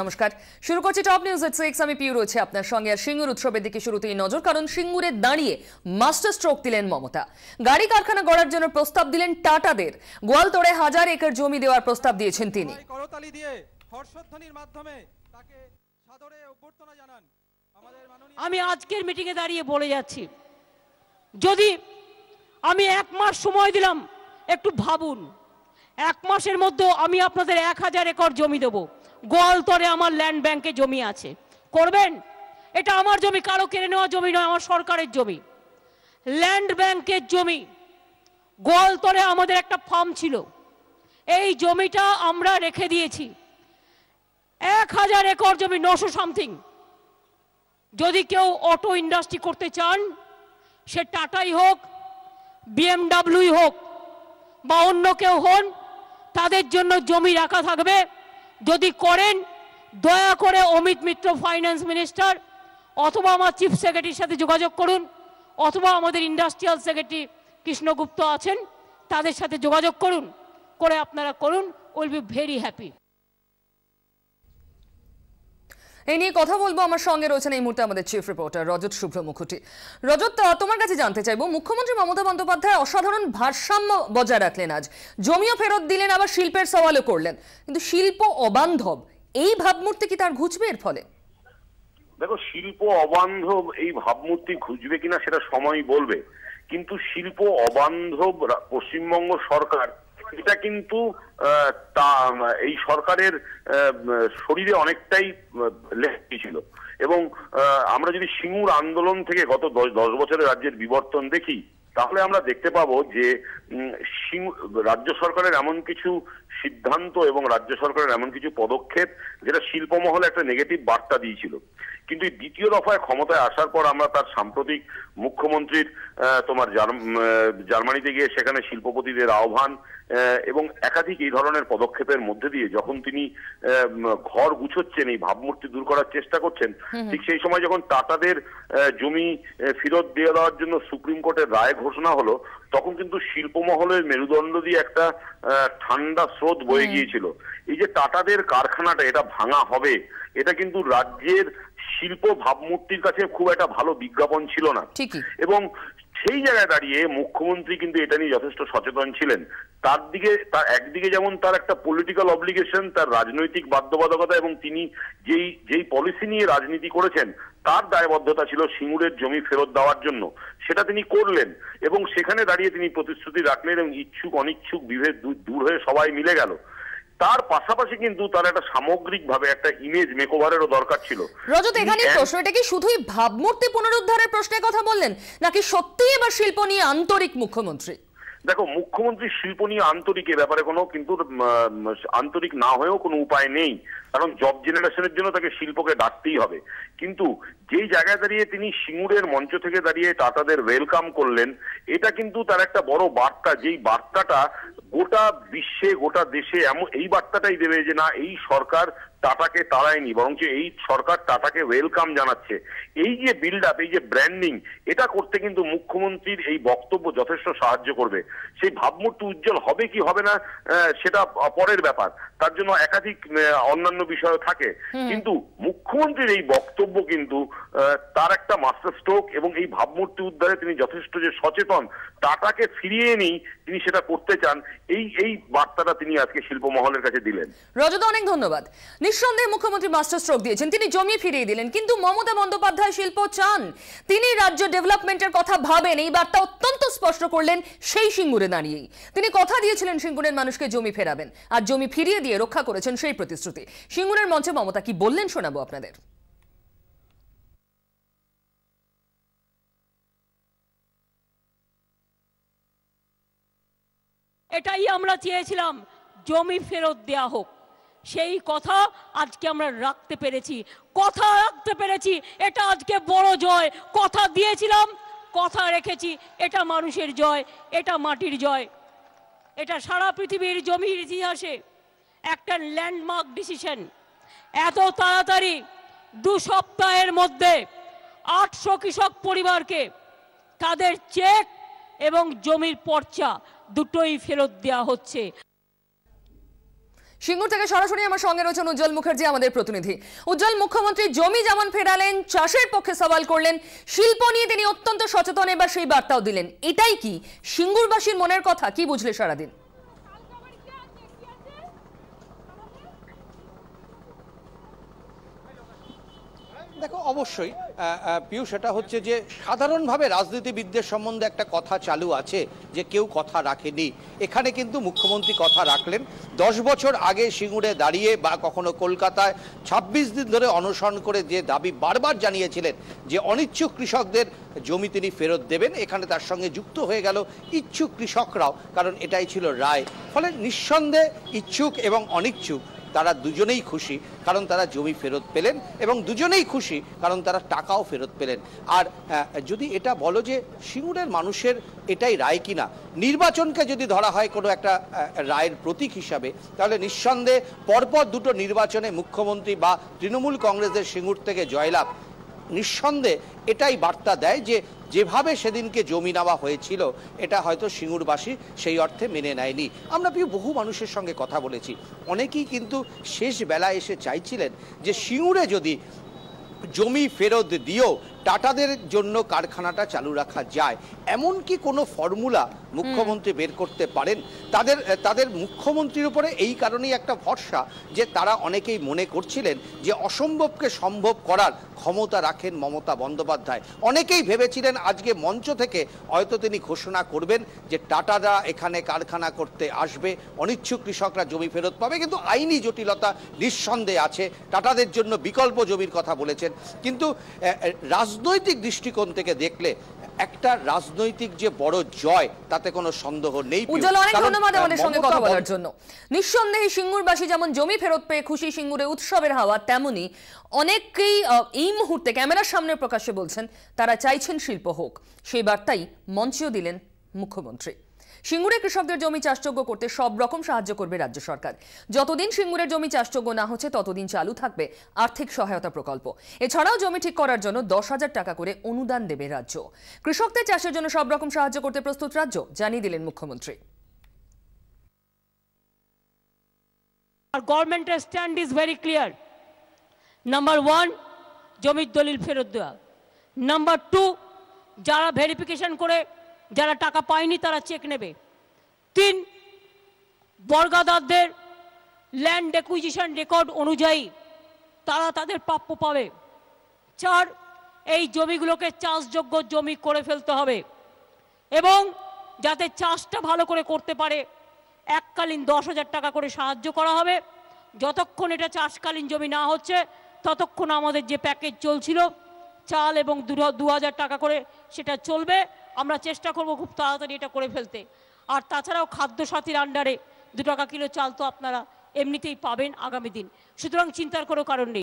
নমস্কার, শুরু করছি টপ নিউজ এট 6। আমি পিউ রয়েছে আপনার সঙ্গে। আর সিঙ্গুর উৎসবের দিকে শুরুতেই নজর, কারণ সিঙ্গুরে দাঁড়িয়ে মাস্টার স্ট্রোক দিলেন মমতা। গাড়ি কারখানা গড়ার জন্য প্রস্তাব দিলেন টাটাদের। গোয়ালতোড়ে 1000 একর জমি দেওয়ার প্রস্তাব দিয়েছেন তিনি। করতালি দিয়ে হর্ষধ্বনির মাধ্যমে তাকে সাদরে অভ্যর্থনা জানান আমাদের মাননীয়। আমি আজকের মিটিং এ দাঁড়িয়ে বলে যাচ্ছি, যদি আমি 1 মাস সময় দিলাম, একটু ভাবুন, 1 মাসের মধ্যে আমি আপনাদের 1000 একর জমি দেব। গোয়ালতোড়ে আমার ল্যান্ড ব্যাংকে জমি আছে, করবেন? এটা আমার জমি, কারো কেড়ে নেওয়া জমি নয়, আমার সরকারের জমি, ল্যান্ড ব্যাংকের জমি। গোয়ালতোড়ে আমাদের একটা ফার্ম ছিল, এই জমিটা আমরা রেখে দিয়েছি। 1000 একর জমি, 900 সামথিং। যদি কেউ অটো ইন্ডাস্ট্রি করতে চান, সে টাটাই হোক, BMW হোক বা অন্য কেউ হন, তাদের জন্য জমি রাখা থাকবে। যদি করেন, দয়া করে অমিত মিত্র ফাইন্যান্স মিনিস্টার অথবা আমার চিফ সেক্রেটারির সাথে যোগাযোগ করুন, অথবা আমাদের ইন্ডাস্ট্রিয়াল সেক্রেটারি কৃষ্ণগুপ্ত আছেন, তাদের সাথে যোগাযোগ করুন, করে আপনারা করুন। Will be very happy. এই নিয়ে কথা বলবো, আমার সঙ্গে রয়েছেন এই মুহূর্তে আমাদের চিফ রিপোর্টার রজত শুভ্র মুখোটি। রজত, তোমার কাছে জানতে চাইবো, মুখ্যমন্ত্রী মমতা বন্দ্যোপাধ্যায় অসাধারণ ভারসাম্য বজায় রাখলেন। আজ জমিও ফেরত দিলেন, আবার শিল্পের সওয়ালও করলেন, কিন্তু শিল্প অবান্ধব এই ভাবমূর্তি কি তার ঘুচবে এর ফলে? দেখো, শিল্প অবান্ধব এই ভাবমূর্তি ঘুচবে কিনা সেটা সময় বলবে, কিন্তু শিল্প অবান্ধব পশ্চিমবঙ্গ সরকার, এটা কিন্তু এই সরকারের শরীরে অনেকটাই লেগেছিল। এবং আমরা যদি সিঙ্গুর আন্দোলন থেকে গত 10 বছরের রাজ্যের বিবর্তন দেখি, তাহলে আমরা দেখতে পাবো যে রাজ্য সরকারের এমন কিছু সিদ্ধান্ত এবং রাজ্য সরকারের এমন কিছু পদক্ষেপ যেটা শিল্পমহলে একটা নেগেটিভ বার্তা দিয়েছিল। কিন্তু দ্বিতীয় দফায় ক্ষমতায় আসার পর আমরা তার সাম্প্রতিক মুখ্যমন্ত্রীর তোমার জার্মানিতে গিয়ে সেখানে শিল্পপতিদের আহ্বান এবং একাধিক এই ধরনের পদক্ষেপের মধ্যে দিয়ে যখন তিনি ঘর গুছোচ্ছেন, এই ভাবমূর্তি দূর করার চেষ্টা করছেন, ঠিক সেই সময় যখন টাটাদের জমি ফেরত দিয়ে দেওয়ার জন্য সুপ্রিম কোর্টের রায় ঘোষণা হলো, তখন কিন্তু শিল্পমহলের মেরুদণ্ড দিয়ে একটা ঠান্ডা স্রোত বয়ে গিয়েছিল। এই যে টাটাদের কারখানাটা এটা ভাঙা হবে, এটা কিন্তু রাজ্যের শিল্প ভাবমূর্তির কাছে খুব একটা ভালো বিজ্ঞাপন ছিল না। এবং সেই জায়গায় দাঁড়িয়ে মুখ্যমন্ত্রী কিন্তু এটা নিয়ে যথেষ্ট সচেতন ছিলেন। তার একদিকে যেমন তার একটা পলিটিক্যাল অব্লিগেশন, তার রাজনৈতিক বাধ্যবাধকতা, এবং তিনি যেই পলিসি নিয়ে রাজনীতি করেছেন তার দায়বদ্ধতা ছিল সিঙ্গুরের জমি ফেরত দেওয়ার জন্য, সেটা তিনি করলেন। এবং সেখানে দাঁড়িয়ে তিনি প্রতিশ্রুতি রাখলেন এবং ইচ্ছুক অনিচ্ছুক বিভেদ দূর হয়ে সবাই মিলে গেল। তার পাশাপাশি কিন্তু তার একটা সামগ্রিকভাবে একটা ইমেজ মেকওভারেরও দরকার ছিল। রজত, এখানে প্রশ্ন, এটা কি শুধুই ভাবমূর্তি পুনরুদ্ধারের প্রশ্নের কথা বললেন, নাকি সত্যিই এবার শিল্প নিয়ে আন্তরিক মুখ্যমন্ত্রী? দেখো, মুখ্যমন্ত্রী শিল্প নিয়ে আন্তরিক, এ ব্যাপারে কোনো কিন্তু আন্তরিক না হয়েও কোনো উপায় নেই, কারণ জব জেনারেশনের জন্য তাকে শিল্পকে ডাকতেই হবে। কিন্তু যেই জায়গায় দাঁড়িয়ে তিনি সিঙ্গুরের মঞ্চ থেকে দাঁড়িয়ে টাটাদের ওয়েলকাম করলেন, এটা কিন্তু তার একটা বড় বার্তা, যেই বার্তাটা গোটা বিশ্বে গোটা দেশে এই বার্তাটাই দেবে যে না, এই সরকার টাটাকে তাড়ায়নি, বরঞ্চ এই সরকার টাটাকে ওয়েলকাম জানাচ্ছে। এই যে বিল্ড আপ, এই যে ব্র্যান্ডিং, এটা করতে কিন্তু মুখ্যমন্ত্রীর এই বক্তব্য যথেষ্ট সাহায্য করবে। সেই ভাবমূর্তি উজ্জ্বল হবে কি হবে না সেটা পরের ব্যাপার, তার জন্য একাধিক অন্যান্য বিষয় থাকে, কিন্তু মুখ্যমন্ত্রীর এই বক্তব্য কিন্তু তার একটা মাস্টার স্ট্রোক, এবং এই ভাবমূর্তি উদ্ধারে তিনি যথেষ্ট যে সচেতন, টাটাকে ফিরিয়ে নিই তিনি সেটা করতে চান, এই বার্তাটা তিনি আজকে শিল্প মহলের কাছে দিলেন। রজত, অনেক ধন্যবাদ। নিঃসন্দেহে মুখ্যমন্ত্রী মাস্টার স্ট্রোক দিয়েছেন, তিনি জমি ফিরিয়ে দিলেন, কিন্তু মমতা বন্দ্যোপাধ্যায় শিল্প চান, তিনি রাজ্য ডেভেলপমেন্টের কথা ভাবেন, এই বার্তা অত্যন্ত স্পষ্ট করলেন সেই সিঙ্গুরে দাঁড়িয়েই। তিনি কথা দিয়েছিলেন সিঙ্গুরের মানুষকে জমি ফেরাবেন, আর জমি ফিরিয়ে দিয়ে রক্ষা করেছেন সেই প্রতিশ্রুতি। সিঙ্গুরের মঞ্চে মমতা কি বললেন শোনাবো আপনাদের। এটাই আমরা চেয়েছিলাম, জমি ফেরত দেয়া হোক, সেই কথা আজকে আমরা রাখতে পেরেছি, কথা রাখতে পেরেছি, এটা আজকে বড় জয়। কথা দিয়েছিলাম, কথা রেখেছি, এটা মানুষের জয়, এটা মাটির জয়, এটা সারা পৃথিবীর জমির ইতিহাসে একটা ল্যান্ডমার্ক ডিসিশন। এত তাড়াতাড়ি 2 সপ্তাহের মধ্যে 800 কৃষক পরিবারকে তাদের চেক এবং জমির পর্চা দুটোই ফেরত দেওয়া হচ্ছে। সিঙ্গুর থেকে সরাসরি আমার সঙ্গে রয়েছেন উজ্জ্বল মুখার্জি, আমাদের প্রতিনিধি। উজ্জ্বল, মুখ্যমন্ত্রী জমি যেমন ফেরালেন, চাষের পক্ষে সওয়াল করলেন, শিল্প নিয়ে তিনি অত্যন্ত সচেতন, এবার সেই বার্তাও দিলেন। এটাই কি সিঙ্গুরবাসীর মনের কথা? কি বুঝলে সারাদিন? দেখো, অবশ্যই পিয়ুষ, এটা হচ্ছে যে সাধারণভাবে রাজনীতিবিদদের সম্বন্ধে একটা কথা চালু আছে যে কেউ কথা রাখেনি। এখানে কিন্তু মুখ্যমন্ত্রী কথা রাখলেন। 10 বছর আগে সিঙ্গুরে দাঁড়িয়ে বা কখনো কলকাতায় 26 দিন ধরে অনশন করে যে দাবি বারবার জানিয়েছিলেন যে অনিচ্ছুক কৃষকদের জমি তিনি ফেরত দেবেন, এখানে তার সঙ্গে যুক্ত হয়ে গেল ইচ্ছুক কৃষকরাও, কারণ এটাই ছিল রায়। ফলে নিঃসন্দেহে ইচ্ছুক এবং অনিচ্ছুক তারা দুজনেই খুশি, কারণ তারা জমি ফেরত পেলেন, এবং দুজনেই খুশি কারণ তারা টাকাও ফেরত পেলেন। আর যদি এটা বলো যে সিঙ্গুরের মানুষের এটাই রায় কিনা, নির্বাচনকে যদি ধরা হয় কোনো একটা রায়ের প্রতীক হিসাবে, তাহলে নিঃসন্দেহে পরপর দুটো নির্বাচনে মুখ্যমন্ত্রী বা তৃণমূল কংগ্রেসের সিঙ্গুর থেকে জয়লাভ নিঃসন্দেহে এটাই বার্তা দেয় যে যেভাবে সেদিনকে জমি নেওয়া হয়েছিল এটা হয়তো সিঙ্গুরবাসী সেই অর্থে মেনে নেয়নি। আমরা বহু মানুষের সঙ্গে কথা বলেছি, অনেকেই কিন্তু শেষ বেলায় এসে চাইছিলেন যে সিঙ্গুরে যদি জমি ফেরত দিয়েও টাটাদের জন্য কারখানাটা চালু রাখা যায়, এমন কি কোনো ফর্মুলা মুখ্যমন্ত্রী বের করতে পারেন? তাদের মুখ্যমন্ত্রীর উপরে এই কারণেই একটা ভরসা যে তারা অনেকেই মনে করছিলেন যে অসম্ভবকে সম্ভব করার ক্ষমতা রাখেন মমতা বন্দ্যোপাধ্যায়। অনেকেই ভেবেছিলেন আজকে মঞ্চ থেকে হয়তো তিনি ঘোষণা করবেন যে টাটারা এখানে কারখানা করতে আসবে, অনিচ্ছুক কৃষকরা জমি ফেরত পাবে, কিন্তু আইনি জটিলতা নিঃসন্দেহে আছে। টাটাদের জন্য বিকল্প জমির কথা বলেছেন, কিন্তু রাজনৈতিক দৃষ্টিকোণ থেকে দেখলে একটা রাজনৈতিক যে বড় জয় তাতে কোনো সন্দেহ নেই। উজ্জ্বল, অনেক ধন্যবাদ আমাদের সঙ্গে কথা বলার জন্য। নিঃসন্দেহে সিঙ্গুরবাসী যেমন জমি ফেরত পেয়ে খুশি, সিঙ্গুরে উৎসবের হাওয়া, তেমনি অনেকেই এই মুহূর্তে ক্যামেরার সামনে প্রকাশ্যে বলছেন তারা চাইছেন শিল্প হোক। সেই বার্তাই মঞ্চেও দিলেন মুখ্যমন্ত্রী। সিঙ্গুরে কৃষকদের জমি চাষযোগ্য করতে সব রকম সাহায্য করবে রাজ্য সরকার। যতদিন সিঙ্গুরের জমি চাষযোগ্য না হচ্ছে ততদিন চালু থাকবে আর্থিক সহায়তা প্রকল্প। এছাড়াও জমি ঠিক করার জন্য 10,000 টাকা করে অনুদান দেবে রাজ্য। কৃষকদের চাষের জন্য সব রকম সাহায্য করতে প্রস্তুত রাজ্য, জানিয়ে দিলেন মুখ্যমন্ত্রী। Our government's stand is very clear. Number 1, জমির দলিল ফেরত দেওয়া। Number 2, যারা ভেরিফিকেশন করে যারা টাকা পায়নি তারা চেক নেবে। 3, বর্গাদারদের ল্যান্ড অ্যাকুইজিশন রেকর্ড অনুযায়ী তারা তাদের প্রাপ্য পাবে। 4, এই জমিগুলোকে চাষযোগ্য জমি করে ফেলতে হবে, এবং যাতে চাষটা ভালো করে করতে পারে এককালীন 10,000 টাকা করে সাহায্য করা হবে। যতক্ষণ এটা চাষকালীন জমি না হচ্ছে ততক্ষণ আমাদের যে প্যাকেজ চলছিল চাল এবং 2,000 টাকা করে সেটা চলবে। আমরা চেষ্টা করব খুব তাড়াতাড়ি এটা করে ফেলতে। আর তাছাড়াও খাদ্যসাথীর আন্ডারে 2 টাকা কিলো চাল তো আপনারা এমনিতেই পাবেন আগামী দিন, সুতরাং চিন্তার কোনো কারণ নেই।